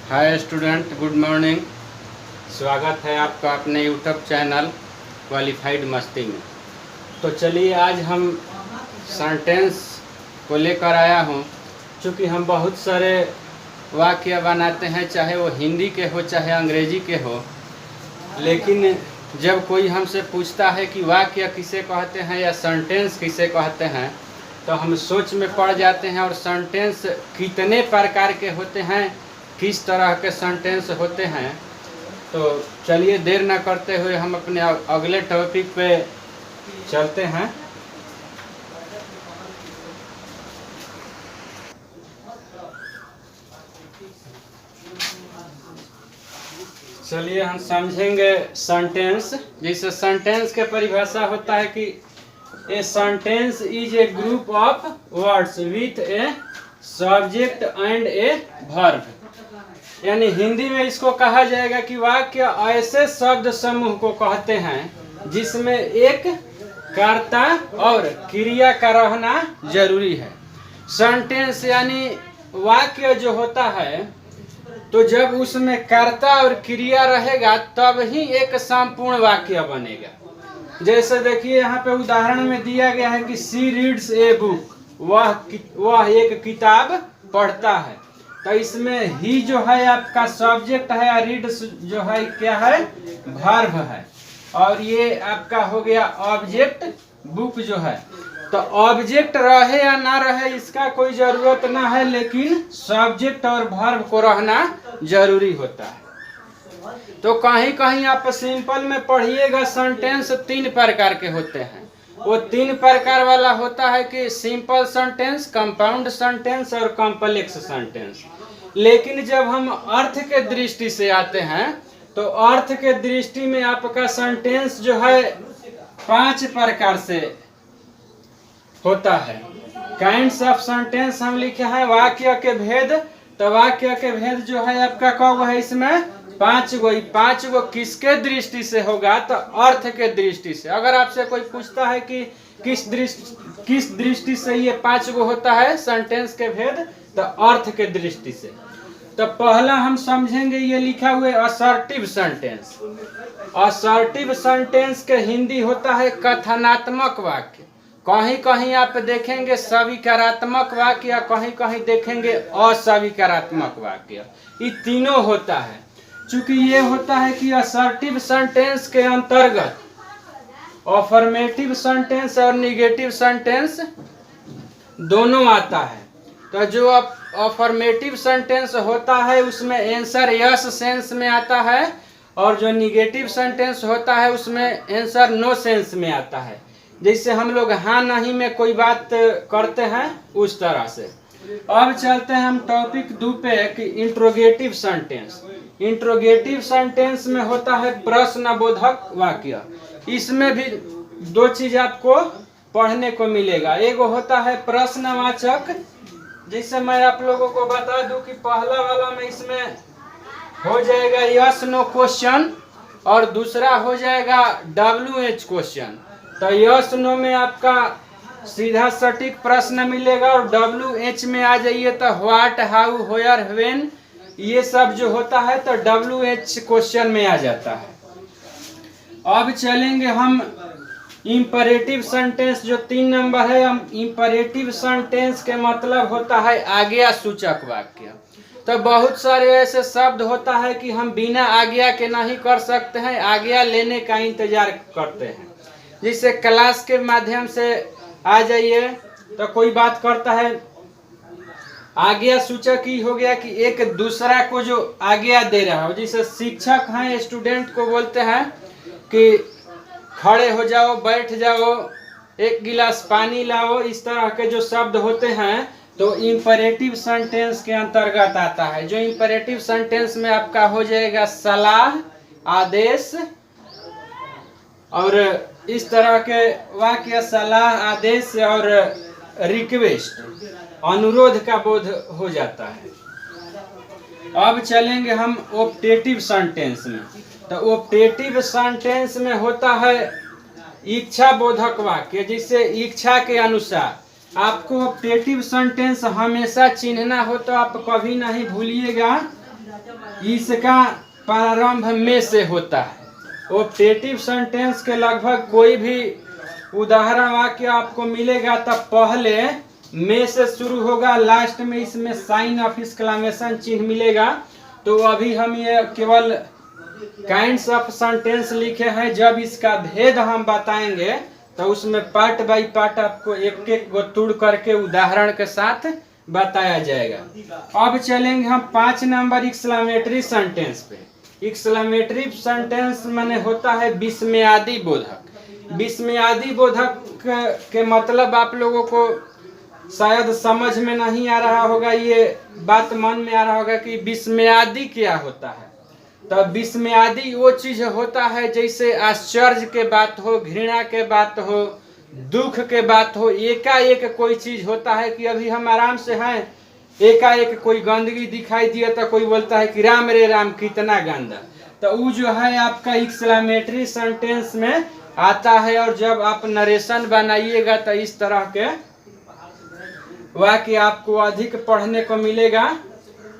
Hi student, good morning. स्वागत है आपका अपने यूट्यूब चैनल क्वालिफाइड मस्ती में। तो चलिए आज हम सेंटेंस को लेकर आया हूँ। चूँकि हम बहुत सारे वाक्य बनाते हैं, चाहे वो हिंदी के हो चाहे अंग्रेजी के हो, लेकिन जब कोई हमसे पूछता है कि वाक्य किसे कहते हैं या सेंटेंस किसे कहते हैं, तो हम सोच में पड़ जाते हैं। और सेंटेंस कितने प्रकार के होते हैं, किस तरह के सेंटेंस होते हैं। तो चलिए देर न करते हुए हम अपने अगले टॉपिक पे चलते हैं। चलिए हम समझेंगे सेंटेंस। जैसे सेंटेंस के परिभाषा होता है कि a sentence is a group of words with a subject and a verb. यानी हिंदी में इसको कहा जाएगा कि वाक्य ऐसे शब्द समूह को कहते हैं जिसमें एक कर्ता और क्रिया का रहना जरूरी है। सेंटेंस यानी वाक्य जो होता है, तो जब उसमें कर्ता और क्रिया रहेगा तब ही एक संपूर्ण वाक्य बनेगा। जैसे देखिए यहाँ पे उदाहरण में दिया गया है कि सी रीड्स ए बुक, वह एक किताब पढ़ता है। तो इसमें ही जो है आपका सब्जेक्ट है, रीड्स जो है क्या है, वर्ब है। और ये आपका हो गया ऑब्जेक्ट बुक जो है। तो ऑब्जेक्ट रहे या ना रहे इसका कोई जरूरत ना है, लेकिन सब्जेक्ट और वर्ब को रहना जरूरी होता है। तो कहीं कहीं आप सिंपल में पढ़िएगा, सेंटेंस तीन प्रकार के होते हैं। वो तीन प्रकार वाला होता है कि सिंपल सेंटेंस, कंपाउंड सेंटेंस और कॉम्प्लेक्स सेंटेंस। लेकिन जब हम अर्थ के दृष्टि से आते हैं, तो अर्थ के दृष्टि में आपका सेंटेंस जो है 5 प्रकार से होता है। काइंड्स ऑफ सेंटेंस हम लिखे हैं वाक्य के भेद। तो वाक्य के भेद जो है आपका कब है, इसमें 5 गो। 5 गो किसके दृष्टि से होगा, तो अर्थ के दृष्टि से। अगर आपसे कोई पूछता है कि किस दृष्टि से ये 5 गो होता है सेंटेंस के भेद, तो अर्थ के दृष्टि से। तो पहला हम समझेंगे, ये लिखा हुआ है असर्टिव सेंटेंस। असर्टिव सेंटेंस के हिंदी होता है कथनात्मक वाक्य। कहीं कहीं आप देखेंगे स्वीकारात्मक वाक्य या कहीं कहीं देखेंगे अस्वीकारात्मक वाक्य। ये तीनों होता है। चूंकि ये होता है कि असर्टिव सेंटेंस के अंतर्गत अफर्मेटिव सेंटेंस और निगेटिव सेंटेंस दोनों आता है। तो जो अफर्मेटिव सेंटेंस होता है उसमें आंसर यस सेंस में आता है, और जो निगेटिव सेंटेंस होता है उसमें आंसर नो सेंस में आता है। जैसे हम लोग हाँ नहीं में कोई बात करते हैं, उस तरह से। अब चलते हैं हम टॉपिक 2 पे कि इंट्रोगेटिव सेंटेंस। इंट्रोगेटिव सेंटेंस में होता है प्रश्नबोधक वाक्य। इसमें भी 2 चीज आपको पढ़ने को मिलेगा। एक होता है प्रश्नवाचक, जिससे मैं आप लोगों को बता दूं कि पहला वाला में इसमें हो जाएगा यस नो क्वेश्चन, और दूसरा हो जाएगा WH क्वेश्चन। तो यस नो में आपका सीधा सटीक प्रश्न मिलेगा, और WH में आ जाइए तो व्हाट, हाउ, वेयर, व्हेन, ये सब जो होता है तो WH क्वेश्चन में आ जाता है। अब चलेंगे हम इंपरेटिव सेंटेंस, जो 3 नंबर है। हम इंपरेटिव सेंटेंस के मतलब होता है आज्ञा सूचक वाक्य। तो बहुत सारे ऐसे शब्द होता है कि हम बिना आज्ञा के नहीं कर सकते हैं, आज्ञा लेने का इंतजार करते हैं। जिससे क्लास के माध्यम से आ जाइए तो कोई बात करता है, आज्ञा सूचक ही हो गया कि एक दूसरा को जो आज्ञा दे रहा हो। जैसे शिक्षक हैं, स्टूडेंट को बोलते हैं कि खड़े हो जाओ, बैठ जाओ, एक गिलास पानी लाओ। इस तरह के जो शब्द होते हैं तो इंपरेटिव सेंटेंस के अंतर्गत आता है। जो इंपरेटिव सेंटेंस में आपका हो जाएगा सलाह, आदेश, और इस तरह के वाक्य सलाह, आदेश और रिक्वेस्ट, अनुरोध का बोध हो जाता है। अब चलेंगे हम ऑप्टेटिव सेंटेंस में। तो ऑप्टेटिव सेंटेंस में होता है इच्छा बोधक वाक्य, जिससे इच्छा के अनुसार आपको ऑप्टेटिव सेंटेंस हमेशा चिन्हना हो। तो आप कभी नहीं भूलिएगा इसका प्रारंभ में से होता है। ऑप्टेटिव सेंटेंस के लगभग कोई भी उदाहरण वाक्य आपको मिलेगा तब पहले में से शुरू होगा, लास्ट में इसमें साइन ऑफ एक्सक्लेमेशन चिन्ह मिलेगा। तो अभी हम ये केवल काइंड्स ऑफ सेंटेंस लिखे हैं, जब इसका भेद हम बताएंगे तो उसमें पार्ट बाय पार्ट आपको एक एक गो तुड़ करके उदाहरण के साथ बताया जाएगा। अब चलेंगे हम 5 नंबर एक्सक्लेमेटरी सेंटेंस पे। एक्सक्लेमेटरी सेंटेंस माने होता है विस्मयादि बोधक। विस्मयादि बोधक के मतलब आप लोगों को शायद समझ में नहीं आ रहा होगा, ये बात मन में आ रहा होगा कि विस्मयादि क्या होता है। तो विस्मयादि वो चीज होता है जैसे आश्चर्य के बात हो, घृणा के बात हो, दुख के बात हो, एकाएक कोई चीज होता है कि अभी हम आराम से हैं, एकाएक कोई गंदगी दिखाई दिया तो कोई बोलता है कि राम रे राम कितना गंदा। तो वो जो है आपका एक्सक्लेमेटरी सेंटेंस में आता है। और जब आप नरेशन बनाइएगा तो इस तरह के वाक्य आपको अधिक पढ़ने को मिलेगा।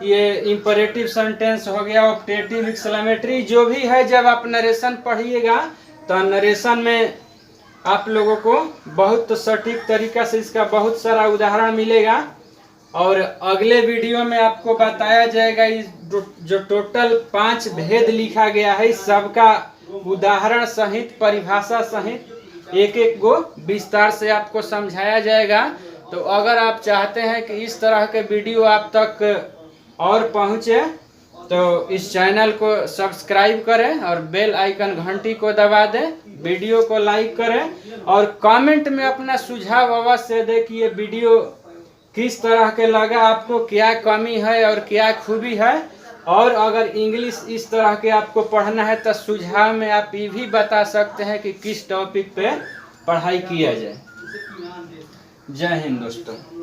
ये इंपरेटिव सेंटेंस हो गया, ऑप्टेटिव, एक्सक्लेमेटरी, जो भी है। जब आप नरेशन पढ़िएगा तो नरेशन में आप लोगों को बहुत सटीक तरीका से इसका बहुत सारा उदाहरण मिलेगा। और अगले वीडियो में आपको बताया जाएगा इस जो टोटल 5 भेद लिखा गया है, सबका उदाहरण सहित, परिभाषा सहित एक एक गो विस्तार से आपको समझाया जाएगा। तो अगर आप चाहते हैं कि इस तरह के वीडियो आप तक और पहुँचे तो इस चैनल को सब्सक्राइब करें और बेल आइकन घंटी को दबा दें, वीडियो को लाइक करें और कमेंट में अपना सुझाव अवश्य दें कि ये वीडियो किस तरह के लगा, आपको क्या कमी है और क्या खूबी है। और अगर इंग्लिश इस तरह के आपको पढ़ना है तो सुझाव में आप ये भी बता सकते हैं कि किस टॉपिक पे पढ़ाई किया जाए। जय हिंद दोस्तों।